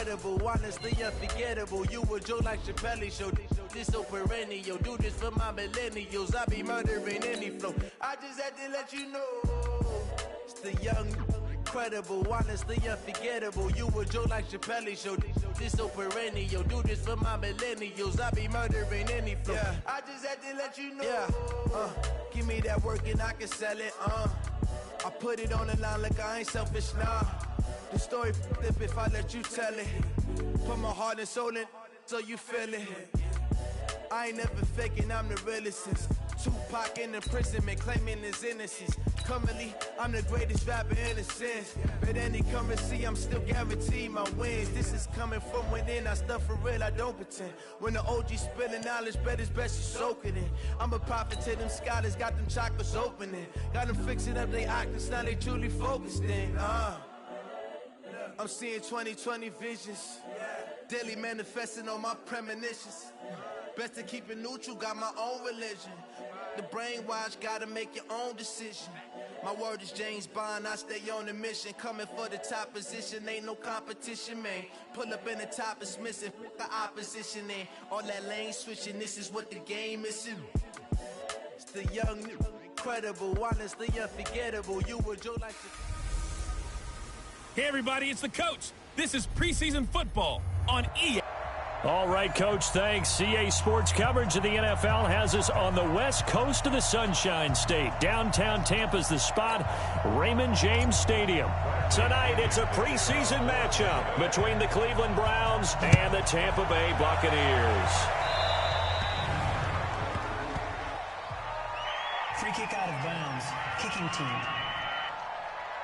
incredible, honestly unforgettable. You a joke like Chappelle Show. This so perennial. Do this for my millennials. I be murdering any flow. I just had to let you know. It's the young, incredible, honestly unforgettable. You a joke like Chappelle Show. This so perennial. Do this for my millennials. I be murdering any flow. Yeah. I just had to let you know. Yeah. Give me that work and I can sell it. I put it on the line like I ain't selfish, nah. The story flip if I let you tell it. Put my heart and soul in so you feel it. I ain't never faking, I'm the realest since Tupac in imprisonment, claiming his innocence. Currently, I'm the greatest rapper in a sense. But any currency, I'm still guaranteed my wins. This is coming from within, I stuff for real, I don't pretend. When the OG spilling knowledge, bet it's best you soak it in. I'm a prophet to them scholars, got them chakras opening. Got them fixing up they octaves, now they truly focused in. I'm seeing 2020 visions. Daily manifesting on my premonitions. Best to keep it neutral, got my own religion. The brainwash, gotta make your own decision. My word is James Bond, I stay on the mission. Coming for the top position, ain't no competition, man. Pull up in the top, it's missing, the opposition in. All that lane switching, this is what the game is. It's the young, incredible, honestly unforgettable. You were Joe like the... Hey everybody, it's the coach. This is preseason football on EA. All right, Coach, thanks. CA Sports coverage of the NFL has us on the west coast of the Sunshine State. Downtown Tampa's the spot, Raymond James Stadium. Tonight, it's a preseason matchup between the Cleveland Browns and the Tampa Bay Buccaneers. Free kick out of bounds, kicking team.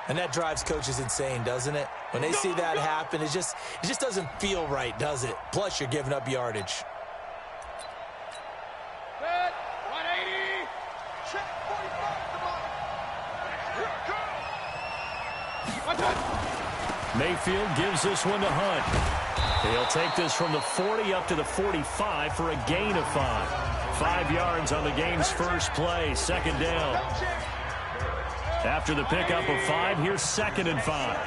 And that drives coaches insane, doesn't it? When they see that happen, it just doesn't feel right, does it? Plus, you're giving up yardage. Set, 180, check, 45, Mayfield gives this one to Hunt. He'll take this from the 40 up to the 45 for a gain of 5. 5 yards on the game's first play, second down. After the pickup of 5, here's 2nd and 5.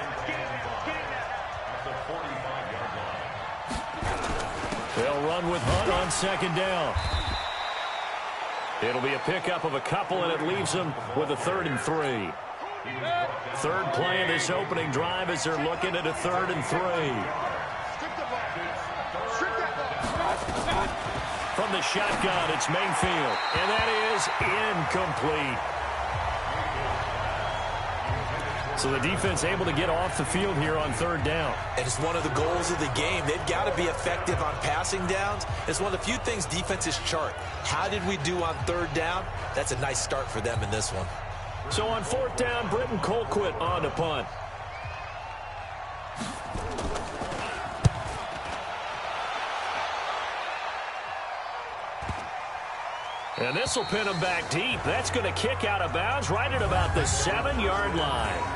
They'll run with Hunt on 2nd down. It'll be a pickup of a couple, and it leaves them with a 3rd and 3. Third play of this opening drive as they're looking at a 3rd and 3. From the shotgun, it's Mayfield, and that is incomplete. So the defense able to get off the field here on 3rd down. And it's one of the goals of the game. They've got to be effective on passing downs. It's one of the few things defenses chart. How did we do on 3rd down? That's a nice start for them in this one. So on 4th down, Britton Colquitt on to punt. And this will pin him back deep. That's going to kick out of bounds right at about the 7-yard line.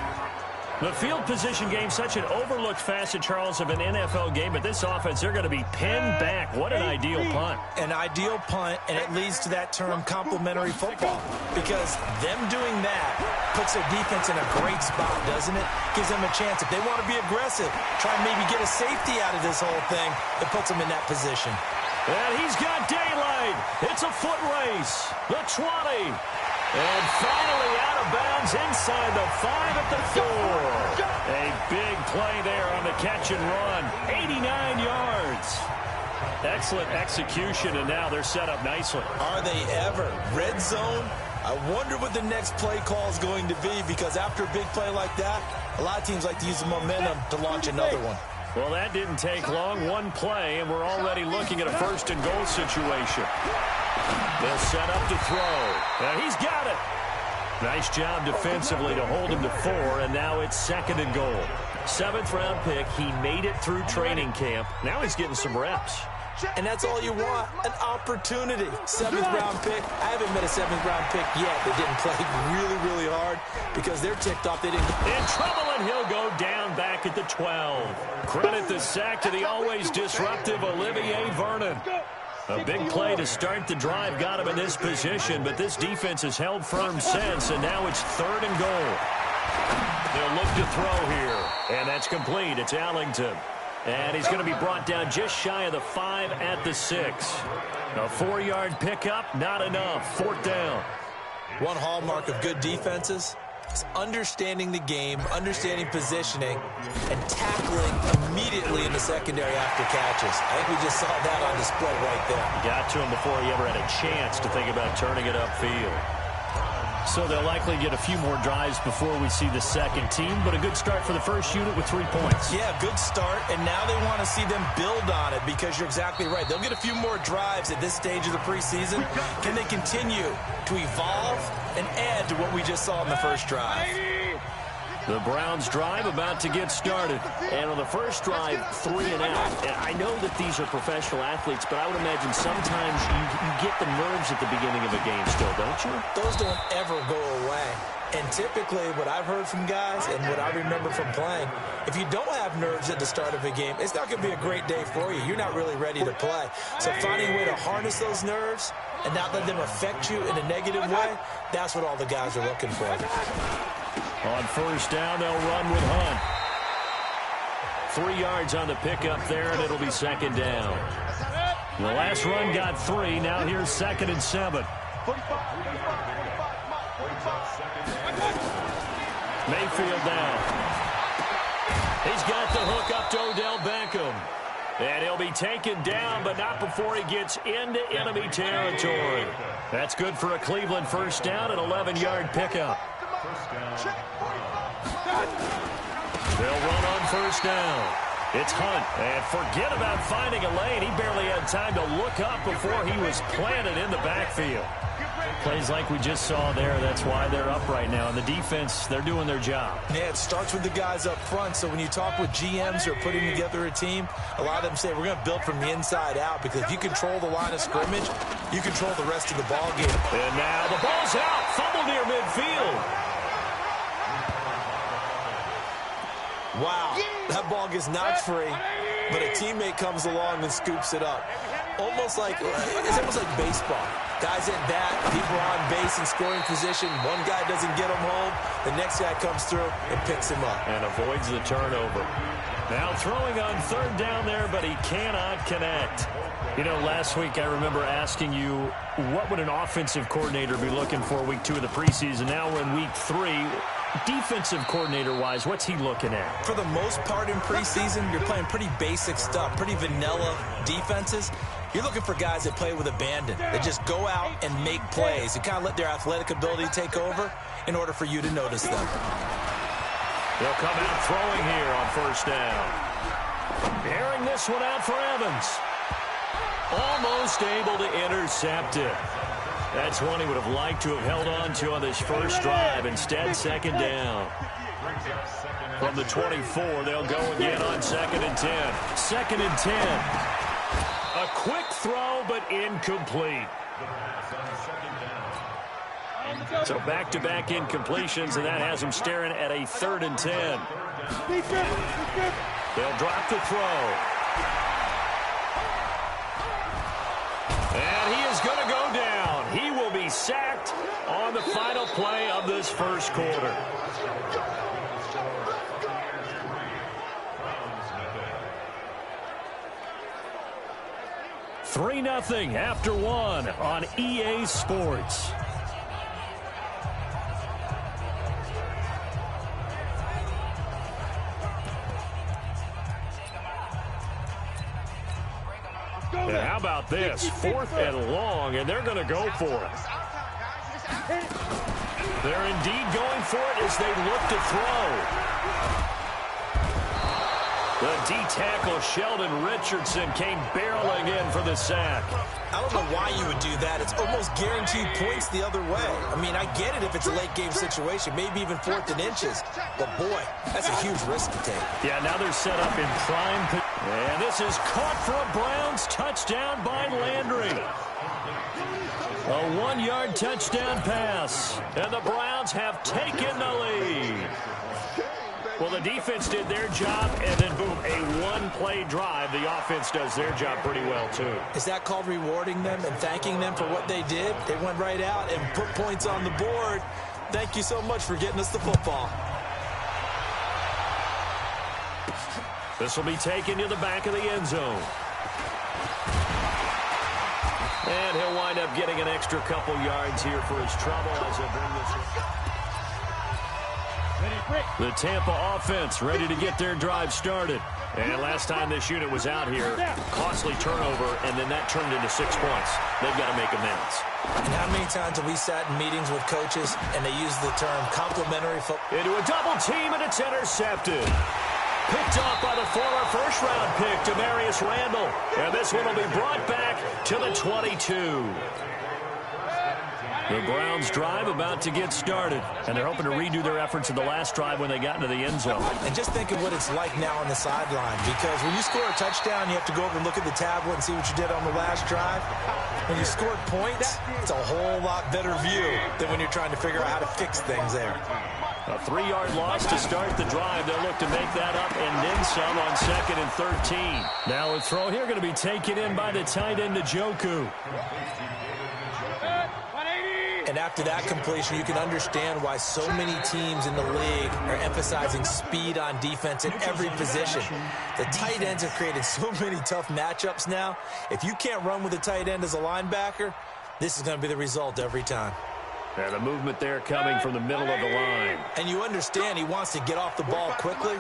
The field position game, such an overlooked facet, Charles, of an NFL game. But this offense, they're going to be pinned back. What an ideal punt. An ideal punt, and it leads to that term complementary football. Because them doing that puts their defense in a great spot, doesn't it? Gives them a chance. If they want to be aggressive, try and maybe get a safety out of this whole thing, it puts them in that position. And he's got daylight. It's a foot race. The 20. And finally out of bounds inside the 5 at the 4. A big play there on the catch and run. 89 yards. Excellent execution, and now they're set up nicely. Are they ever? Red zone? I wonder what the next play call is going to be, because after a big play like that, a lot of teams like to use the momentum to launch another one. Well, that didn't take long. One play, and we're already looking at a 1st and goal situation. They'll set up to throw. And he's got it. Nice job defensively to hold him to 4, and now it's 2nd and goal. 7th-round pick. He made it through training camp. Now he's getting some reps. And that's all you want, an opportunity. 7th-round pick. I haven't met a 7th-round pick yet that didn't play really, really hard because they're ticked off. They didn't. In trouble, and he'll go down back at the 12. Credit the sack to the always disruptive Olivier Vernon. A big play to start the drive got him in this position, but this defense has held firm since, and now it's 3rd and goal. They'll look to throw here, and that's complete. It's Allington. And he's going to be brought down just shy of the 5 at the 6. A 4-yard pickup, not enough. 4th down. One hallmark of good defenses is understanding the game, understanding positioning, and tackling immediately in the secondary after catches. I think we just saw that on display right there. Got to him before he ever had a chance to think about turning it upfield. So they'll likely get a few more drives before we see the second team, but a good start for the first unit with 3 points. Yeah, good start, and now they want to see them build on it because you're exactly right. They'll get a few more drives at this stage of the preseason. Can they continue to evolve and add to what we just saw in the first drive? The Browns drive about to get started. And on the first drive, 3 and out. And I know that these are professional athletes, but I would imagine sometimes you get the nerves at the beginning of a game still, don't you? Those don't ever go away. And typically what I've heard from guys and what I remember from playing, if you don't have nerves at the start of a game, it's not going to be a great day for you. You're not really ready to play. So finding a way to harness those nerves and not let them affect you in a negative way, that's what all the guys are looking for. On first down, they'll run with Hunt. 3 yards on the pickup there, and it'll be 2nd down. The last run got 3. Now here's 2nd and 7. Mayfield down. He's got the hook up to Odell Beckham. And he'll be taken down, but not before he gets into enemy territory. That's good for a Cleveland first down, an 11-yard pickup. They'll run on first down. It's Hunt. And forget about finding a lane. He barely had time to look up before he was planted in the backfield. Plays like we just saw there. That's why they're up right now. And the defense, they're doing their job. Yeah, it starts with the guys up front. So when you talk with GMs who are putting together a team, a lot of them say we're going to build from the inside out because if you control the line of scrimmage, you control the rest of the ball game. And now the ball's out. Fumble near midfield. Wow, that ball gets knocked free, but a teammate comes along and scoops it up. It's almost like baseball. Guys at bat, people are on base in scoring position. One guy doesn't get him home. The next guy comes through and picks him up. And avoids the turnover. Now throwing on 3rd down there, but he cannot connect. You know, last week I remember asking you, what would an offensive coordinator be looking for week 2 of the preseason? Now we're in week 3. Defensive coordinator-wise, what's he looking at? For the most part in preseason, you're playing pretty basic stuff, pretty vanilla defenses. You're looking for guys that play with abandon, that just go out and make plays and kind of let their athletic ability take over in order for you to notice them. They'll come out throwing here on first down. Airing this one out for Evans. Almost able to intercept it. That's one he would have liked to have held on to on this first drive. Instead, 2nd down. From the 24, they'll go again on 2nd and 10. 2nd and 10. A quick throw, but incomplete. So back-to-back incompletions, and that has him staring at a 3rd and 10. They'll drop the throw. And he is going to go down. He will be sacked on the final play of this first quarter. Three 3-0 after 1 on EA Sports. And how about this? 4th and long, and they're going to go for it. They're indeed going for it as they look to throw. The D-tackle, Sheldon Richardson, came barreling in for the sack. I don't know why you would do that. It's almost guaranteed points the other way. I mean, I get it if it's a late-game situation, maybe even 4th and inches. But, boy, that's a huge risk to take. Yeah, now they're set up in prime. And this is caught for a Browns touchdown by Landry. A 1-yard touchdown pass. And the Browns have taken the lead. Well, the defense did their job, and then, boom, a one-play drive. The offense does their job pretty well, too. Is that called rewarding them and thanking them for what they did? They went right out and put points on the board. Thank you so much for getting us the football. This will be taken to the back of the end zone. And he'll wind up getting an extra couple yards here for his trouble as he'll bring this in. The Tampa offense ready to get their drive started. And last time this unit was out here, costly turnover, and then that turned into 6 points. They've got to make amends. And how many times have we sat in meetings with coaches and they use the term complementary football? Into a double team, and it's intercepted. Picked off by the former first-round pick, Demarius Randall. And this one will be brought back to the 22. The Browns drive about to get started, and they're hoping to redo their efforts in the last drive when they got into the end zone. And just think of what it's like now on the sideline, because when you score a touchdown, you have to go over and look at the tablet and see what you did on the last drive. When you scored points, it's a whole lot better view than when you're trying to figure out how to fix things there. A 3-yard loss to start the drive. They'll look to make that up and then some on 2nd and 13. Now a throw here going to be taken in by the tight end, Njoku. And after that completion, you can understand why so many teams in the league are emphasizing speed on defense in every position. The tight ends have created so many tough matchups now. If you can't run with a tight end as a linebacker, this is going to be the result every time. And a movement there coming from the middle of the line. And you understand he wants to get off the ball quickly,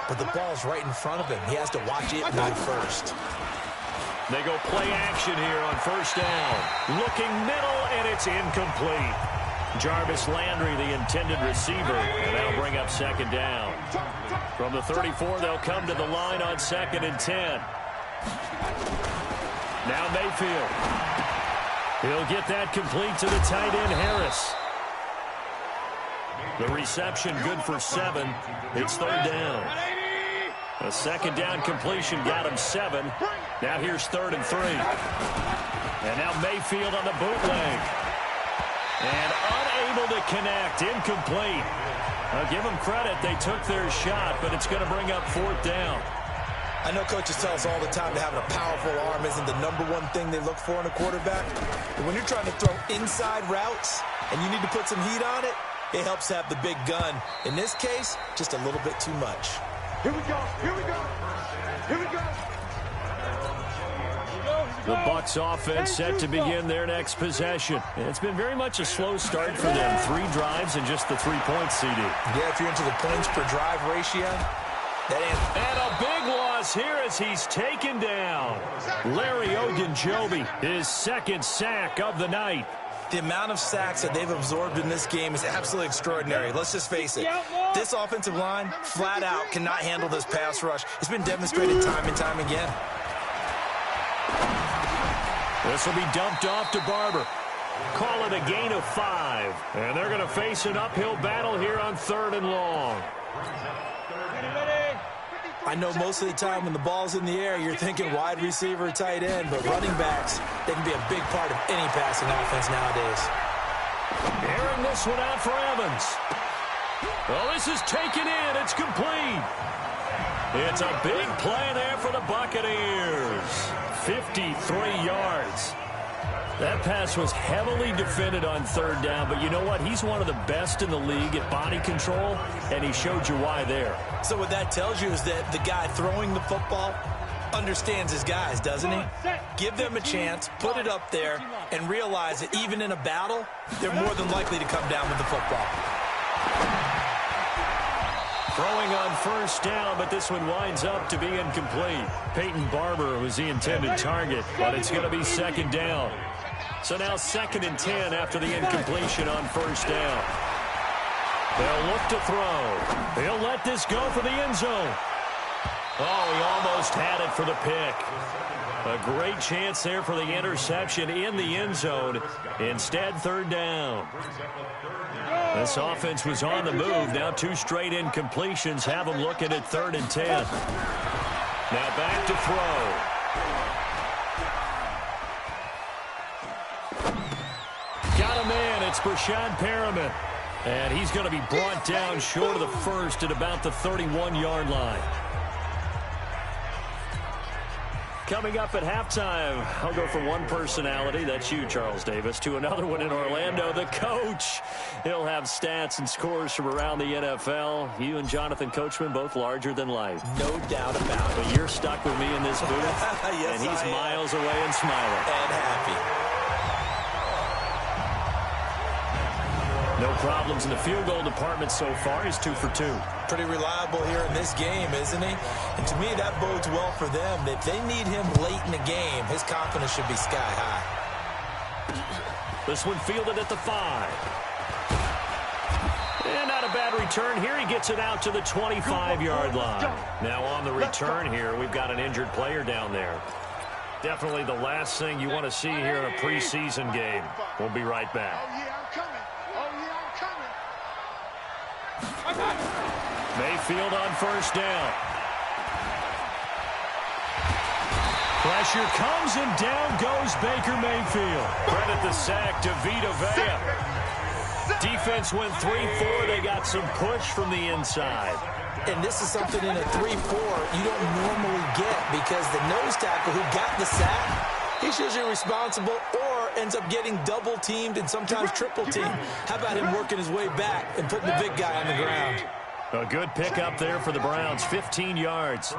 but the ball's right in front of him. He has to watch it move first. They go play action here on first down. Looking middle, and it's incomplete. Jarvis Landry, the intended receiver, and that'll bring up 2nd down. From the 34, they'll come to the line on 2nd and 10. Now Mayfield. He'll get that complete to the tight end, Harris. The reception good for 7. It's 3rd down. A 2nd down completion got him 7. Now here's 3rd and 3. And now Mayfield on the bootleg. And unable to connect. Incomplete. I'll give them credit. They took their shot, but it's going to bring up 4th down. I know coaches tell us all the time that having a powerful arm isn't the #1 thing they look for in a quarterback. But when you're trying to throw inside routes and you need to put some heat on it, it helps have the big gun. In this case, just a little bit too much. Here we go. Here we go. Here we go. The Bucs offense set to begin their next possession. It's been very much a slow start for them. 3 drives and just the 3 points, CD. Yeah, if you're into the points per drive ratio, that ain't. And a big loss here as he's taken down. Larry Ogunjobi, his 2nd sack of the night. The amount of sacks that they've absorbed in this game is absolutely extraordinary. Let's just face it. This offensive line, flat out, cannot handle this pass rush. It's been demonstrated time and time again. This will be dumped off to Barber. Call it a gain of 5. And they're going to face an uphill battle here on 3rd and long. I know most of the time when the ball's in the air, you're thinking wide receiver, tight end, but running backs, they can be a big part of any passing offense nowadays. Airing this one out for Evans. Well, this is taken in. It's complete. It's a big play there for the Buccaneers. 53 yards. That pass was heavily defended on 3rd down, but you know what? He's one of the best in the league at body control, and he showed you why there. So what that tells you is that the guy throwing the football understands his guys, doesn't he? Give them a chance, put it up there, and realize that even in a battle, they're more than likely to come down with the football. Throwing on first down, but this one winds up to be incomplete. Peyton Barber was the intended target, but it's going to be 2nd down. So now 2nd and 10 after the incompletion on first down. They'll look to throw. He'll let this go for the end zone. Oh, he almost had it for the pick. A great chance there for the interception in the end zone. Instead, 3rd down. This to was on the move. Now 2 straight incompletions have them looking at 3rd and 10. Now back to throw. Got a man. It's Brashad Perriman. And he's going to be brought down short of the first at about the 31-yard line. coming up at halftime. I'll go from one personality, that's you, Charles Davis, to another one in Orlando, the coach. He'll have stats and scores from around the NFL. You and Jonathan Coachman, both larger than life. No doubt about it. But you're stuck with me in this booth, Yes, and he's miles away and smiling. And happy. No problems in the field goal department so far. He's 2 for 2. Pretty reliable here in this game, isn't he? And to me, that bodes well for them. If they need him late in the game, his confidence should be sky high. This one fielded at the 5. And not a bad return here. He gets it out to the 25-yard line. Now on the return here, we've got an injured player down there. Definitely the last thing you want to see here in a preseason game. We'll be right back. Mayfield on first down. Pressure comes and down goes Baker Mayfield. Credit the sack to Vita Vea. Defense went 3-4. They got some push from the inside. And this is something in a 3-4 you don't normally get because the nose tackle who got the sack, he's usually responsible or ends up getting double-teamed and sometimes triple-teamed. How about him working his way back and putting the big guy on the ground? A good pickup there for the Browns, 15 yards.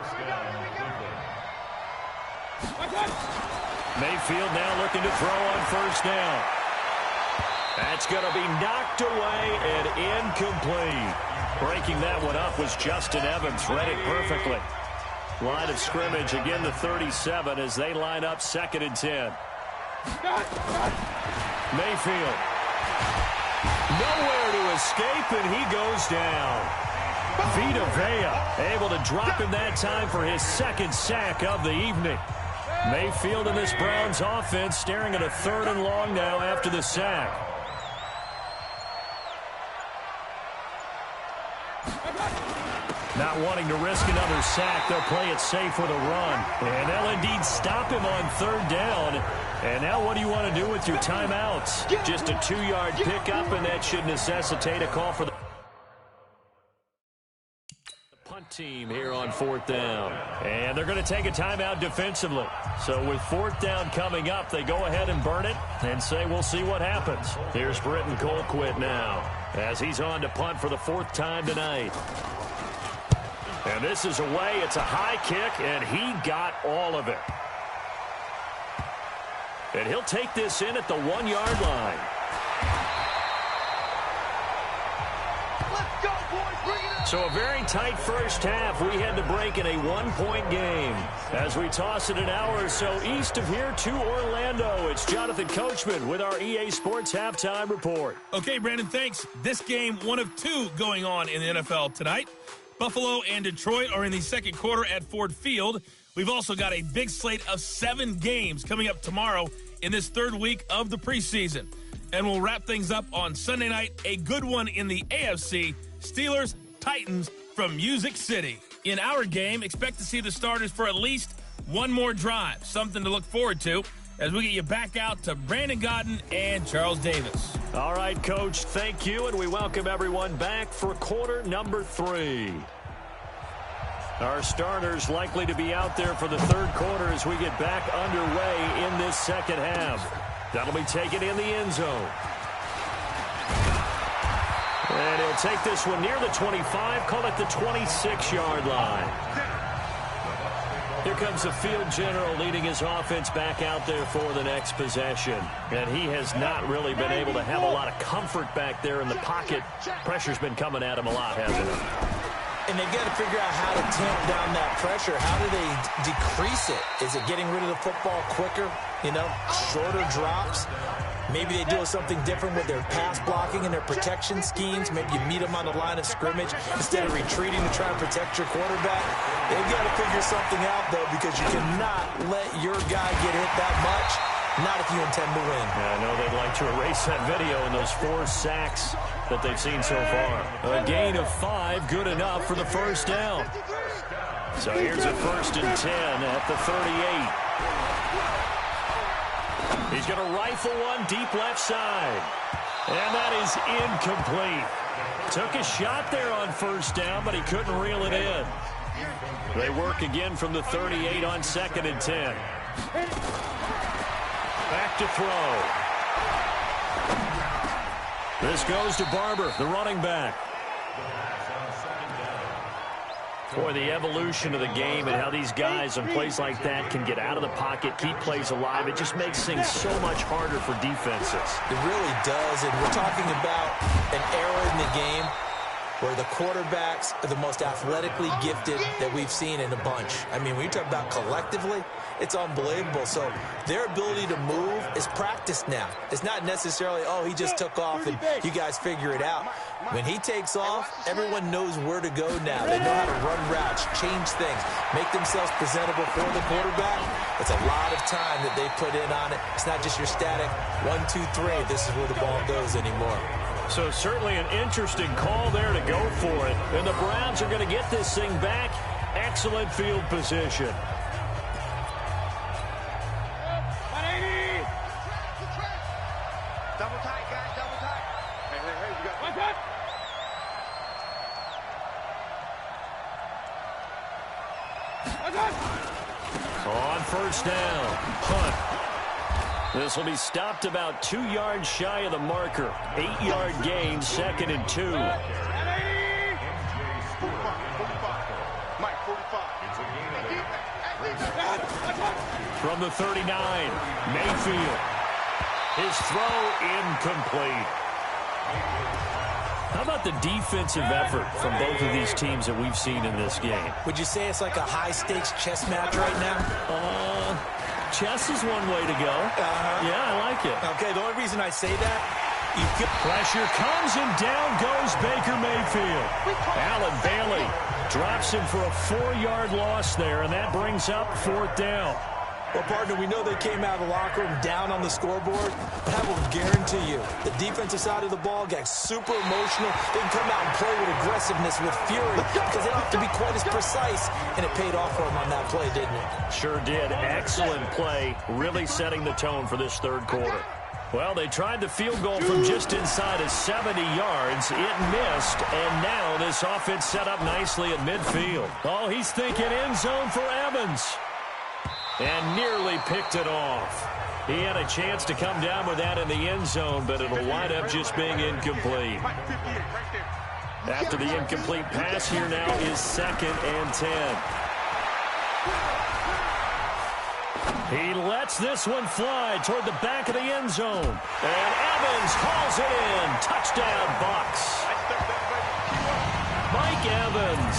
Mayfield now looking to throw on first down. That's going to be knocked away and incomplete. Breaking that one up was Justin Evans. Read it perfectly. Line of scrimmage, again the 37 as they line up 2nd and 10. Mayfield. Nowhere to escape, and he goes down. Vita Vea able to drop him that time for his 2nd sack of the evening. Mayfield and this Browns offense staring at a 3rd and long now after the sack. Not wanting to risk another sack, they'll play it safe with a run. And they'll indeed stop him on 3rd down. And now what do you want to do with your timeouts? Just a 2-yard pickup, and that should necessitate a call for the punt team here on 4th down. And they're going to take a timeout defensively. So with 4th down coming up, they go ahead and burn it and say we'll see what happens. Here's Britton Colquitt now as he's on to punt for the 4th time tonight. And this is away. It's a high kick, and he got all of it. And he'll take this in at the 1-yard line. Let's go, boys. Bring it up. So a very tight first half. We had to break in a 1-point game. As we toss it an hour or so east of here to Orlando, it's Jonathan Coachman with our EA Sports Halftime Report. Okay, Brandon, thanks. This game, one of 2 going on in the NFL tonight. Buffalo and Detroit are in the second quarter at Ford Field. We've also got a big slate of 7 games coming up tomorrow in this 3rd week of the preseason. And we'll wrap things up on Sunday night, a good one in the AFC, Steelers-Titans from Music City. In our game, expect to see the starters for at least one more drive, something to look forward to as we get you back out to Brandon Godden and Charles Davis. All right, Coach, thank you, and we welcome everyone back for quarter number 3. Our starters likely to be out there for the 3rd quarter as we get back underway in this second half. That'll be taken in the end zone. And he'll take this one near the 25, call it the 26-yard line. Here comes the field general leading his offense back out there for the next possession. And he has not really been able to have a lot of comfort back there in the pocket. Pressure's been coming at him a lot, hasn't it? And they've got to figure out how to tamp down that pressure. How do they decrease it? Is it getting rid of the football quicker? Shorter drops? Maybe they do something different with their pass blocking and their protection schemes. Maybe you meet them on the line of scrimmage instead of retreating to try and protect your quarterback. They've got to figure something out, though, because you cannot let your guy get hit that much, not if you intend to win. Yeah, I know they'd like to erase that video and those 4 sacks that they've seen so far. A gain of 5, good enough for the first down. So here's a 1st and 10 at the 38. He's going to rifle one deep left side. And that is incomplete. Took a shot there on first down, but he couldn't reel it in. They work again from the 38 on 2nd and 10. Back to throw. This goes to Barber, the running back. Boy, the evolution of the game and how these guys on plays like that can get out of the pocket, keep plays alive, it just makes things so much harder for defenses. It really does, and we're talking about an era in the game where the quarterbacks are the most athletically gifted that we've seen in a bunch. I mean, when you talk about collectively, it's unbelievable. So their ability to move is practiced now. It's not necessarily, oh, he just took off and you guys figure it out. When he takes off, everyone knows where to go now. They know how to run routes, change things, make themselves presentable for the quarterback. It's a lot of time that they put in on it. It's not just your static 1, 2, 3. This is where the ball goes anymore. So certainly an interesting call there to go for it. And the Browns are going to get this thing back. Excellent field position. 180. Double tight, guys, double tight. Hey, you got one touch. On first down, punt. This will be stopped about 2 yards shy of the marker. 8-yard gain, 2nd and 2. 45. Mike, 45. From the 39, Mayfield. His throw incomplete. How about the defensive effort from both of these teams that we've seen in this game? Would you say it's like a high-stakes chess match right now? Chess is one way to go. Yeah, I like it. Okay, the only reason I say that, you get pressure comes and down goes Baker Mayfield. Allen Bailey drops him for a 4-yard loss there, and that brings up 4th down. Well, partner, we know they came out of the locker room down on the scoreboard, but I will guarantee you the defensive side of the ball got super emotional. They can come out and play with aggressiveness, with fury, because they don't have to be quite as precise, and it paid off for them on that play, didn't it? Sure did. Excellent play, really setting the tone for this third quarter. Well, they tried the field goal from just inside of 70 yards. It missed, and now this offense set up nicely at midfield. Oh, he's thinking end zone for Evans. And nearly picked it off. He had a chance to come down with that in the end zone, but it'll wind up just being incomplete. After the incomplete pass, here now is 2nd and 10. He lets this one fly toward the back of the end zone. And Evans hauls it in. Touchdown, Bucs. Mike Evans,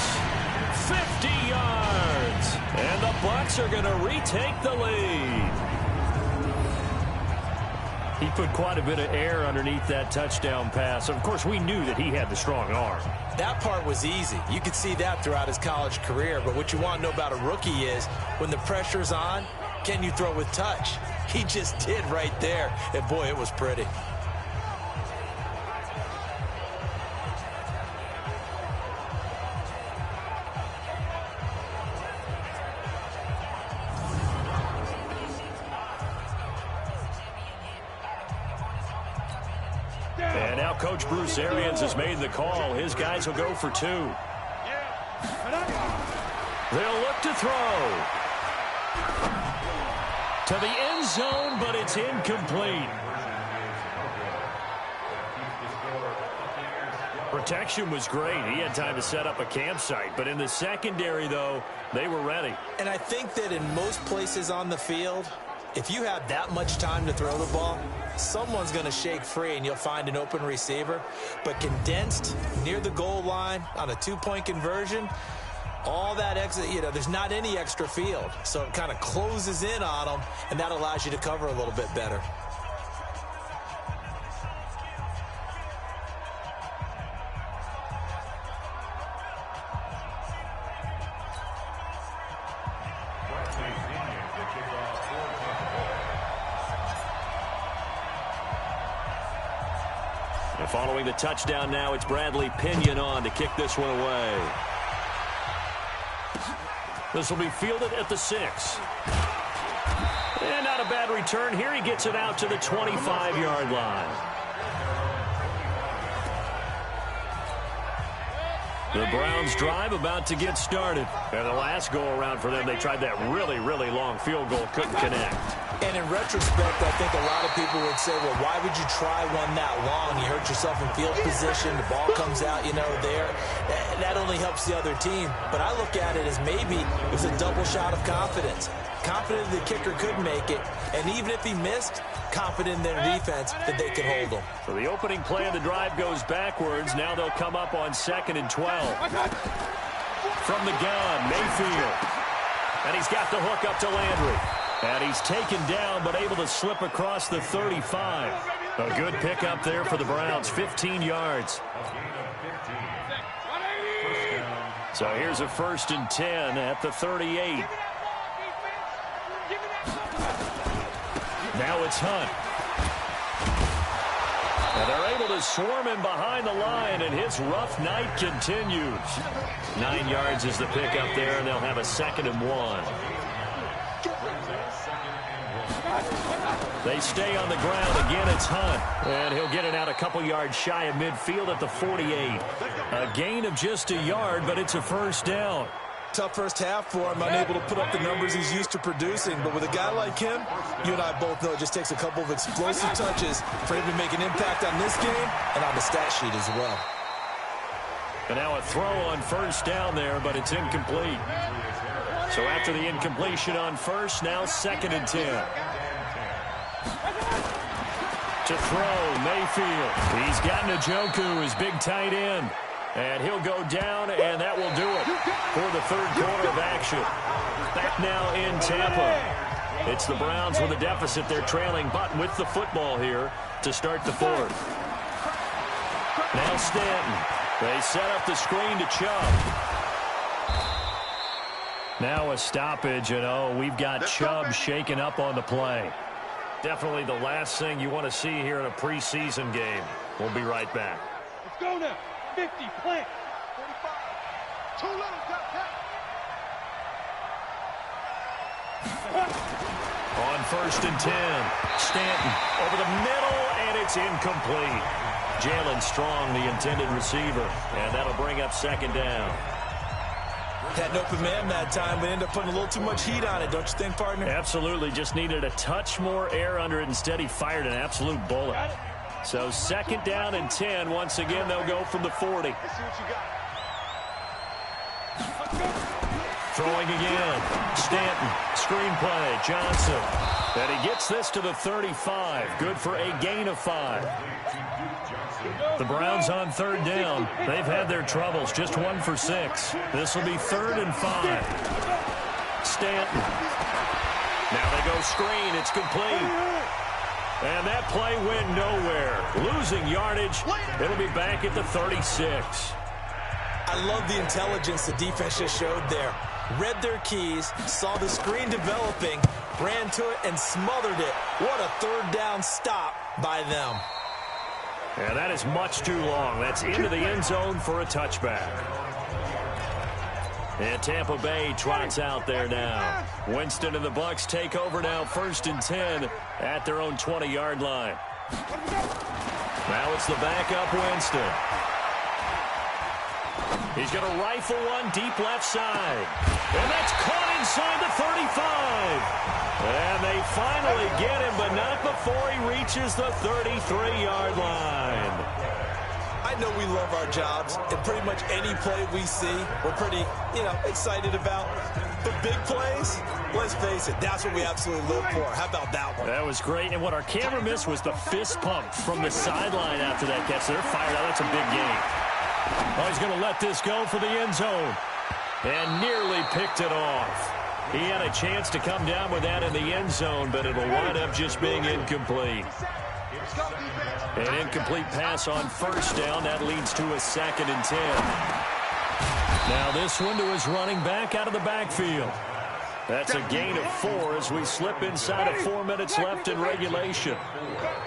50 yards. And the Bucs are going to retake the lead. He put quite a bit of air underneath that touchdown pass. Of course, we knew that he had the strong arm. That part was easy. You could see that throughout his college career. But what you want to know about a rookie is when the pressure's on, can you throw with touch? He just did right there. And, boy, it was pretty. And now Coach Bruce Arians has made the call. His guys will go for 2. They'll look to throw. To the end zone, but it's incomplete. Protection was great. He had time to set up a campsite. But in the secondary, though, they were ready. And I think that in most places on the field, if you have that much time to throw the ball, someone's going to shake free and you'll find an open receiver. But condensed near the goal line on a 2-point conversion, all that exit, there's not any extra field. So it kind of closes in on them, and that allows you to cover a little bit better. And following the touchdown now, it's Bradley Pinion on to kick this one away. This will be fielded at the 6. And not a bad return here. He gets it out to the 25-yard line. The Browns drive about to get started. And the last go-around for them, they tried that really, really long field goal, couldn't connect. And in retrospect, I think a lot of people would say, well, why would you try one that long? You hurt yourself in field position. The ball comes out, there. That only helps the other team. But I look at it as maybe it was a double shot of confidence. Confident the kicker could make it. And even if he missed, confident in their defense that they could hold him. So the opening play of the drive goes backwards. Now they'll come up on 2nd and 12. From the gun, Mayfield. And he's got the hook up to Landry. And he's taken down, but able to slip across the 35. A good pickup there for the Browns, 15 yards. So here's a 1st and 10 at the 38. Now it's Hunt. And they're able to swarm him behind the line, and his rough night continues. 9 yards is the pickup there, and they'll have a 2nd and 1. They stay on the ground. Again, it's Hunt. And he'll get it out a couple yards shy of midfield at the 48. A gain of just a yard, but it's a 1st down. Tough first half for him, unable to put up the numbers he's used to producing. But with a guy like him, you and I both know it just takes a couple of explosive touches for him to make an impact on this game and on the stat sheet as well. And now a throw on 1st down there, but it's incomplete. So after the incompletion on 1st, now 2nd and 10. To throw, Mayfield. He's got Njoku, his big tight end. And he'll go down, and that will do it for the 3rd quarter of action. Back now in Tampa. It's the Browns with a deficit. They're trailing, but with the football here to start the 4th. Now Stanton. They set up the screen to Chubb. Now a stoppage, and we've got Chubb shaken up on the play. Definitely the last thing you want to see here in a preseason game. We'll be right back. Let's go now. 50, plant. 45. Too little, tap. On 1st and 10, Stanton over the middle, and it's incomplete. Jalen Strong, the intended receiver, and that'll bring up 2nd down. Had an open man that time, but ended up putting a little too much heat on it, don't you think, partner? Absolutely. Just needed a touch more air under it. Instead, he fired an absolute bullet. So 2nd down and 10. Once again, they'll go from the 40. Let's see what you got. Throwing again. Stanton. Screenplay. Johnson. And he gets this to the 35. Good for a gain of 5. The Browns on 3rd down. They've had their troubles. Just 1 for 6. This will be 3rd and 5. Stanton. Now they go screen. It's complete. And that play went nowhere. Losing yardage. It'll be back at the 36. I love the intelligence the defense just showed there. Read their keys, saw the screen developing, ran to it, and smothered it. What a 3rd down stop by them. And that is much too long. That's into the end zone for a touchback. And Tampa Bay trots out there now. Winston and the Bucs take over now, 1st and 10 at their own 20-yard line. Now it's the backup Winston. He's going to rifle one deep left side. And that's caught inside the 35. And they finally get him, but not before he reaches the 33-yard line. I know we love our jobs, and pretty much any play we see, we're pretty, excited about. But big plays, let's face it, that's what we absolutely live for. How about that one? That was great, and what our camera missed was the fist pump from the sideline after that catch. They're fired out. That's a big game. Oh, he's going to let this go for the end zone. And nearly picked it off. He had a chance to come down with that in the end zone, but it'll wind up just being incomplete. An incomplete pass on 1st down. That leads to a 2nd and 10. Now this one to his running back out of the backfield. That's a gain of 4 as we slip inside of 4 minutes left in regulation.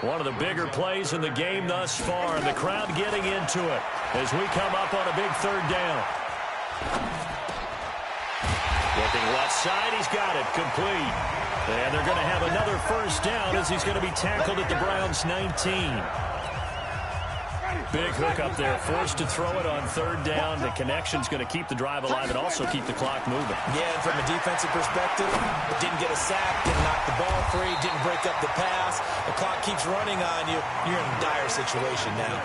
One of the bigger plays in the game thus far, and the crowd getting into it as we come up on a big 3rd down. Looking left side, he's got it, complete. And they're going to have another 1st down as he's going to be tackled at the Browns' 19. Big hook up there, forced to throw it on third down. The connection's going to keep the drive alive and also keep the clock moving. Yeah, and from a defensive perspective, didn't get a sack, didn't knock the ball free, didn't break up the pass. The clock keeps running on you. You're in a dire situation now.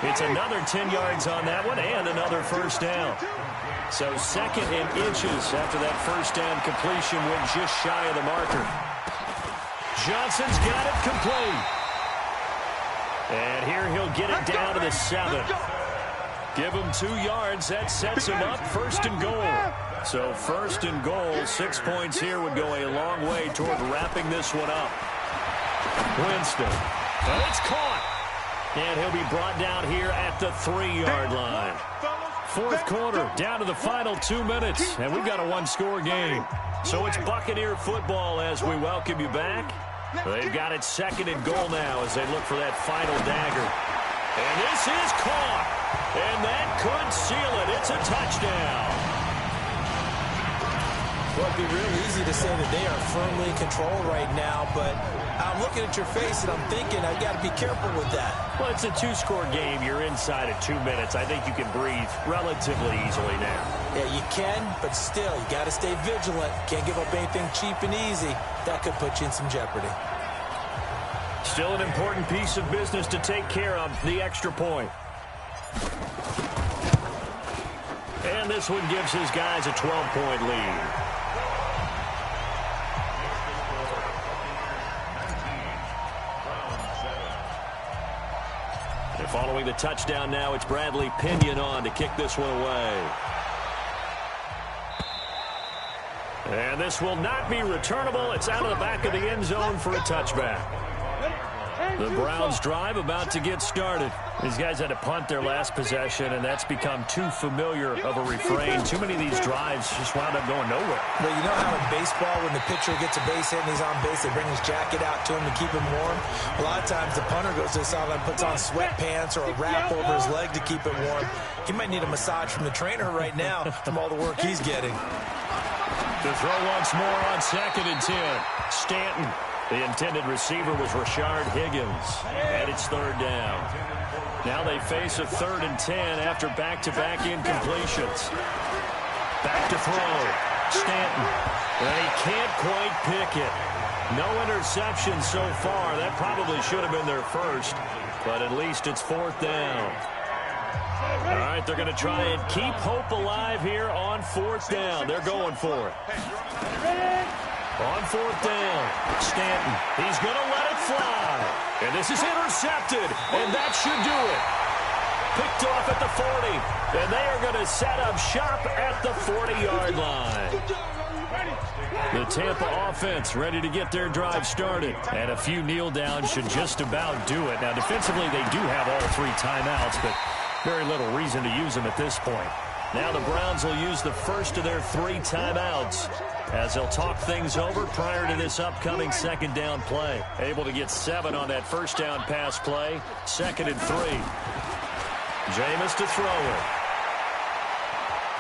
It's another 10 yards on that one and another first down. So 2nd and inches after that first down completion went just shy of the marker. Johnson's got it complete. And here he'll get it down to the 7. Give him 2 yards. That sets him up 1st and goal. So 1st and goal, 6 points here would go a long way toward wrapping this one up. Winston. And it's caught. And he'll be brought down here at the 3-yard line. 4th quarter, down to the final 2 minutes. And we've got a 1-score game. So it's Buccaneer football as we welcome you back. They've got it 2nd and goal now as they look for that final dagger. And this is caught. And that could seal it. It's a touchdown. Well, it'd be real easy to say that they are firmly in control right now, but I'm looking at your face and I'm thinking I've got to be careful with that. Well, it's a 2-score game. You're inside of 2 minutes. I think you can breathe relatively easily now. Yeah, you can, but still, you got to stay vigilant. Can't give up anything cheap and easy. That could put you in some jeopardy. Still an important piece of business to take care of, the extra point. And this one gives his guys a 12-point lead. And following the touchdown now, it's Bradley Pinion on to kick this one away. And this will not be returnable. It's out of the back of the end zone for a touchback. The Browns drive about to get started. These guys had to punt their last possession, and that's become too familiar of a refrain. Too many of these drives just wound up going nowhere. Well, you know how in baseball, when the pitcher gets a base hit and he's on base, they bring his jacket out to him to keep him warm? A lot of times the punter goes to the sideline, puts on sweatpants or a wrap over his leg to keep it warm. He might need a massage from the trainer right now from all the work he's getting. To throw once more on 2nd and 10. Stanton. The intended receiver was Rashard Higgins. And it's 3rd down. Now they face a 3rd and 10 after back-to-back incompletions. Back to throw. Stanton. And he can't quite pick it. No interception so far. That probably should have been their first. But at least it's 4th down. All right, they're going to try and keep hope alive here on 4th down. They're going for it. On 4th down, Stanton. He's going to let it fly. And this is intercepted, and that should do it. Picked off at the 40, and they are going to set up shop at the 40-yard line. The Tampa offense ready to get their drive started. And a few kneel downs should just about do it. Now, defensively, they do have all 3 timeouts, but very little reason to use them at this point. Now the Browns will use the first of their 3 timeouts as they'll talk things over prior to this upcoming 2nd down play. Able to get 7 on that 1st down pass play. 2nd and 3. Jameis to throw it.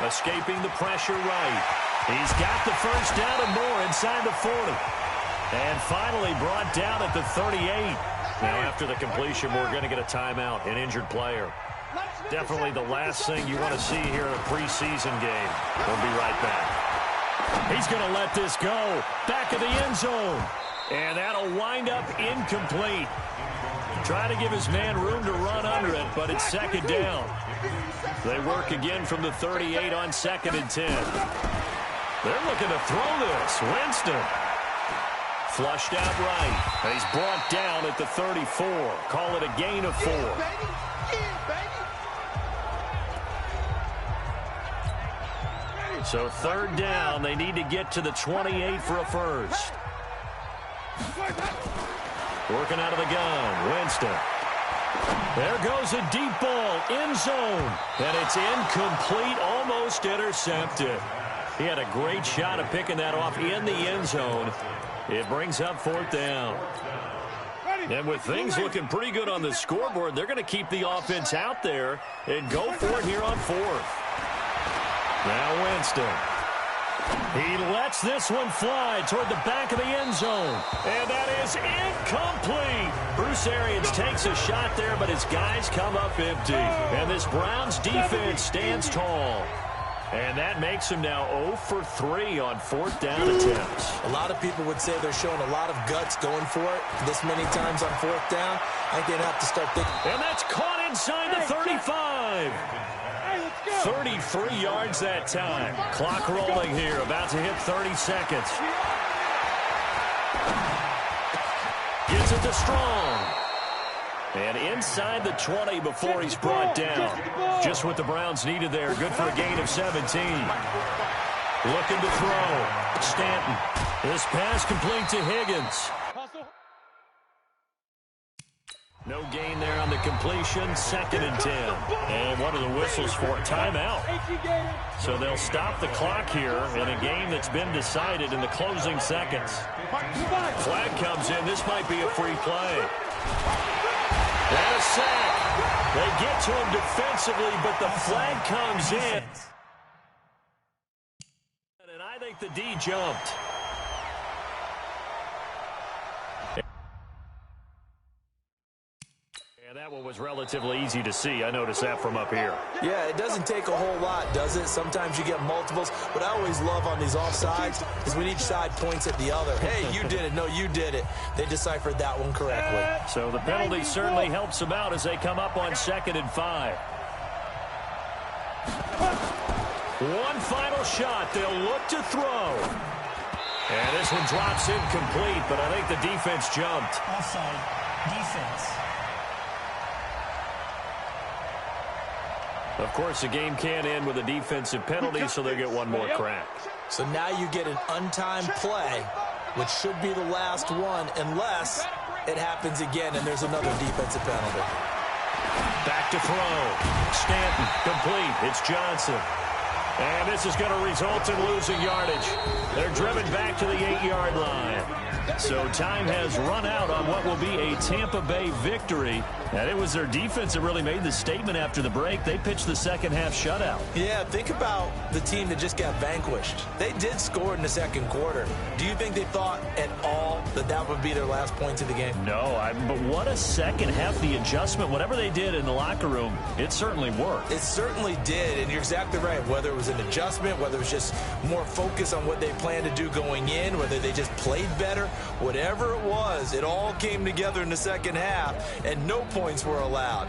Escaping the pressure right. He's got the 1st down and more inside the 40. And finally brought down at the 38. Now after the completion, we're going to get a timeout, an injured player. Definitely the last thing you want to see here in a preseason game. We'll be right back. He's going to let this go. Back of the end zone. And that'll wind up incomplete. Try to give his man room to run under it, but it's 2nd down. They work again from the 38 on 2nd and 10. They're looking to throw this. Winston. Flushed out right. He's brought down at the 34. Call it a gain of 4. So 3rd down, they need to get to the 28 for a first. Working out of the gun, Winston. There goes a deep ball, end zone. And it's incomplete, almost intercepted. He had a great shot at picking that off in the end zone. It brings up 4th down. And with things looking pretty good on the scoreboard, they're going to keep the offense out there and go for it here on 4th. Now Winston. He lets this one fly toward the back of the end zone. And that is incomplete. Bruce Arians takes a shot there, but his guys come up empty. And this Browns defense stands tall. And that makes him now 0 for 3 on fourth down attempts. A lot of people would say they're showing a lot of guts going for it this many times on fourth down. I think they'd have to start thinking. And that's caught inside the 35. 33 yards that time. Clock rolling here, about to hit 30 seconds. Gets it to Strong. And inside the 20 before he's brought down. Just what the Browns needed there. Good for a gain of 17. Looking to throw. Stanton. This pass complete to Higgins. No gain there on the completion. 2nd and 10. And what are the whistles for? Timeout. So they'll stop the clock here in a game that's been decided in the closing seconds. Flag comes in. This might be a free play. And a sack. They get to him defensively, but the flag comes in. And I think the D jumped. And that one was relatively easy to see. I noticed that from up here. Yeah, it doesn't take a whole lot, does it? Sometimes you get multiples. What I always love on these offsides is when each side points at the other. Hey, you did it. No, you did it. They deciphered that one correctly. So the penalty certainly helps them out as they come up on 2nd and 5. One final shot. They'll look to throw. And this one drops incomplete, but I think the defense jumped. Offside. Defense. Of course, the game can't end with a defensive penalty, so they'll get one more crack. So now you get an untimed play, which should be the last one, unless it happens again and there's another defensive penalty. Back to throw. Stanton, complete. It's Johnson. And this is going to result in losing yardage. They're driven back to the 8-yard line. So time has run out on what will be a Tampa Bay victory. And it was their defense that really made the statement after the break. They pitched the second-half shutout. Yeah, think about the team that just got vanquished. They did score in the second quarter. Do you think they thought at all that that would be their last points of the game? No, but what a second half. The adjustment, whatever they did in the locker room, it certainly worked. It certainly did, and you're exactly right. Whether it was an adjustment, whether it was just more focus on what they planned to do going in, whether they just played better, whatever it was, it all came together in the second half, and no points were allowed.